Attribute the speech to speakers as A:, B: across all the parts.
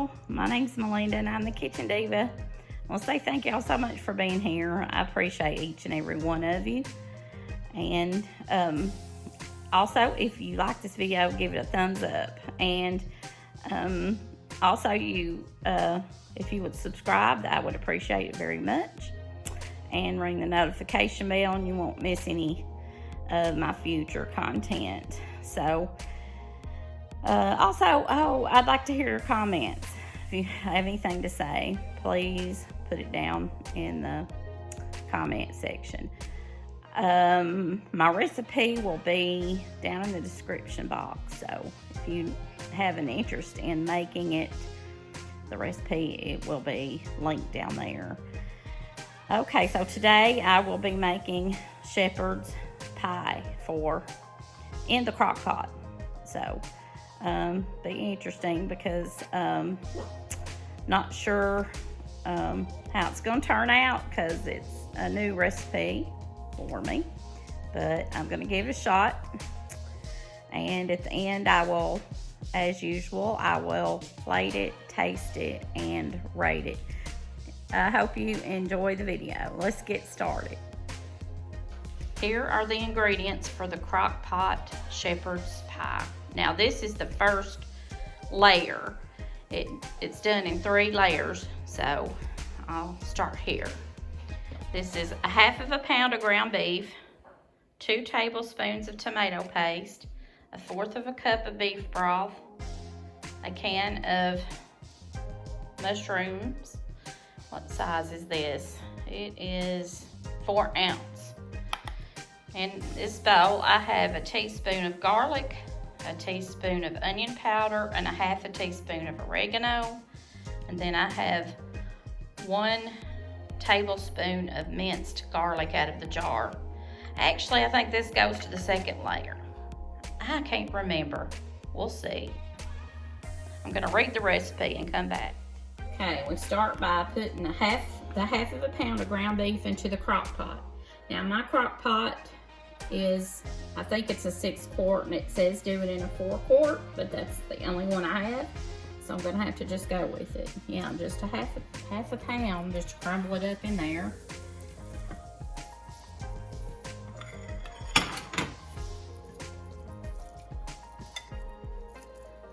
A: y'all. My name's Melinda and I'm the Kitchen Diva. I want to say thank y'all so much for being here. I appreciate each and every one of you. And also, if you like this video, give it a thumbs up. And also, if you would subscribe, I would appreciate it very much. And ring the notification bell and you won't miss any of my future content. So, I'd like to hear your comments. If you have anything to say, please put it down in the comment section. My recipe will be down in the description box. So if you have an interest in making it, the recipe, it will be linked down there. Okay, so today I will be making shepherd's pie in the crock pot. So, be interesting because not sure how it's going to turn out because it's a new recipe for me, but I'm going to give it a shot. And at the end, I will, as usual, I will plate it, taste it, and rate it. I hope you enjoy the video. Let's get started. Here are the ingredients for the crock pot shepherd's pie. Now this is the first layer. It's done in 3 layers, so I'll start here. This is a ½ pound of ground beef, 2 tablespoons of tomato paste, 1/4 cup of beef broth, a can of mushrooms. What size is this? It is 4 ounce. In this bowl, I have a teaspoon of garlic, a teaspoon of onion powder, and 1/2 teaspoon of oregano. And then I have 1 tablespoon of minced garlic out of the jar. Actually, I think this goes to the second layer. I can't remember. We'll see. I'm gonna read the recipe and come back. Okay, we start by putting the half of a pound of ground beef into the crock pot. Now my crock pot is, I think it's a 6 quart and it says do it in a 4 quart, but that's the only one I have. So I'm gonna have to just go with it. Yeah, just a half a pound, just to crumble it up in there.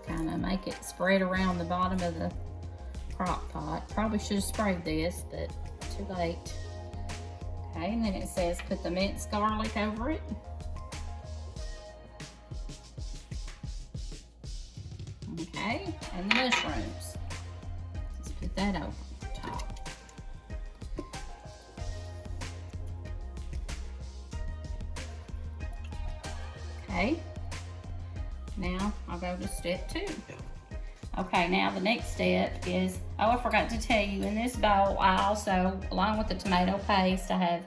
A: Kind of make it spread around the bottom of the crock pot. Probably should have sprayed this, but too late. Okay, and then it says put the minced garlic over it. Okay, and the mushrooms. Let's put that over top. Okay, now I'll go to step 2. Okay, now the next step is, I forgot to tell you, in this bowl, I also, along with the tomato paste, I have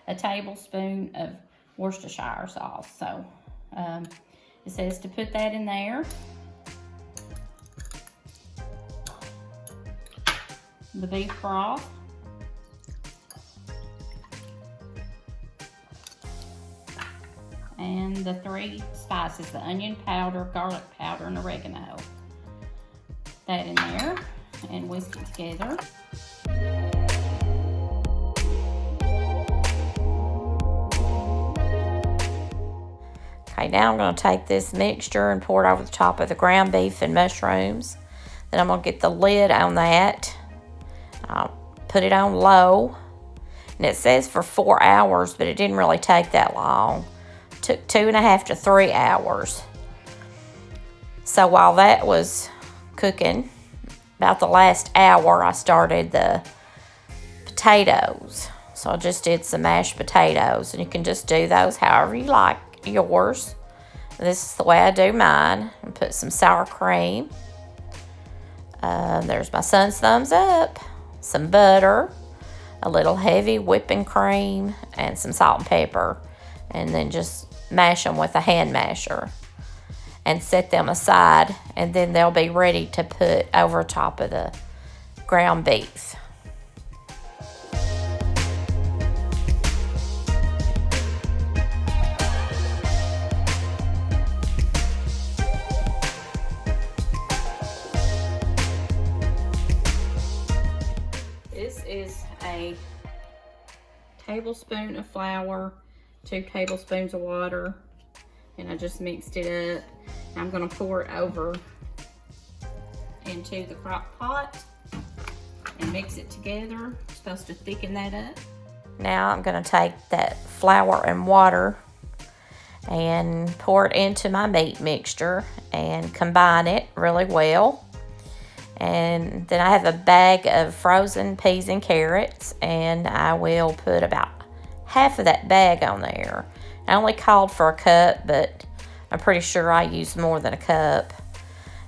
A: a tablespoon of Worcestershire sauce. So, it says to put that in there. The beef broth. And the 3 spices, the onion powder, garlic powder, and oregano. That in there and whisk it together. Okay, now I'm going to take this mixture and pour it over the top of the ground beef and mushrooms. Then I'm going to get the lid on that. I'll put it on low. And it says for 4 hours, but it didn't really take that long. It took 2.5 to 3 hours. So while that was cooking, about the last hour, I started the potatoes. So I just did some mashed potatoes, and you can just do those however you like yours. This is the way I do mine. And put some sour cream. There's my son's thumbs up. Some butter, a little heavy whipping cream, and some salt and pepper. And then just mash them with a hand masher. And set them aside, and then they'll be ready to put over top of the ground beef. a tablespoon of flour, 2 tablespoons of water, and I just mixed it up. I'm gonna pour it over into the crock pot and mix it together. I'm supposed to thicken that up. Now I'm gonna take that flour and water and pour it into my meat mixture and combine it really well. And then I have a bag of frozen peas and carrots, and I will put about half of that bag on there. I only called for a cup, but I'm pretty sure I used more than a cup.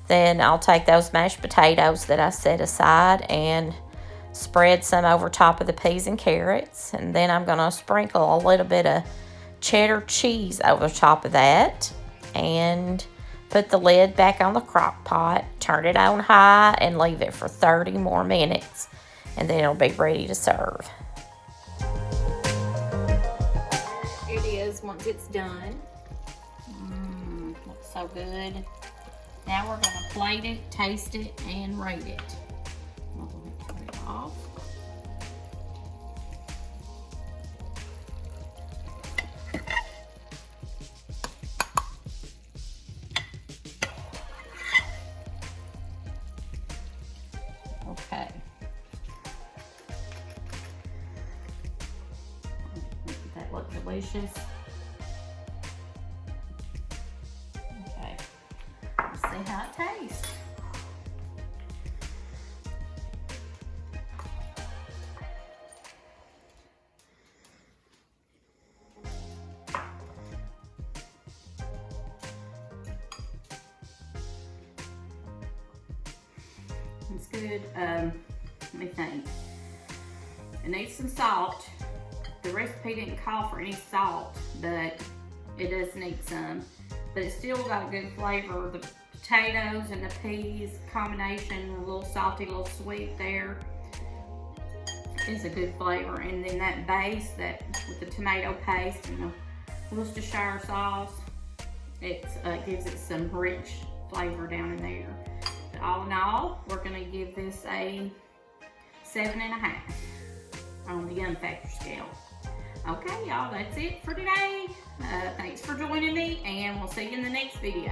A: Then I'll take those mashed potatoes that I set aside and spread some over top of the peas and carrots. And then I'm gonna sprinkle a little bit of cheddar cheese over the top of that and put the lid back on the crock pot, turn it on high, and leave it for 30 more minutes. And then it'll be ready to serve. It is once it's done. Looks so good. Now we're gonna plate it, taste it, and rate it. I'll turn it off. Okay. That look delicious. Okay. Let's see how it tastes. It's good. Let me think. It needs some salt. The recipe didn't call for any salt, but it does need some. But it's still got a good flavor. The potatoes and the peas combination, a little salty, a little sweet there, is a good flavor. And then that base, that with the tomato paste and the Worcestershire sauce, it gives it some rich flavor down in there. But all in all, we're gonna give this a 7.5 on the yum factor scale. Okay, y'all, that's it for today. Thanks for joining me, and we'll see you in the next video.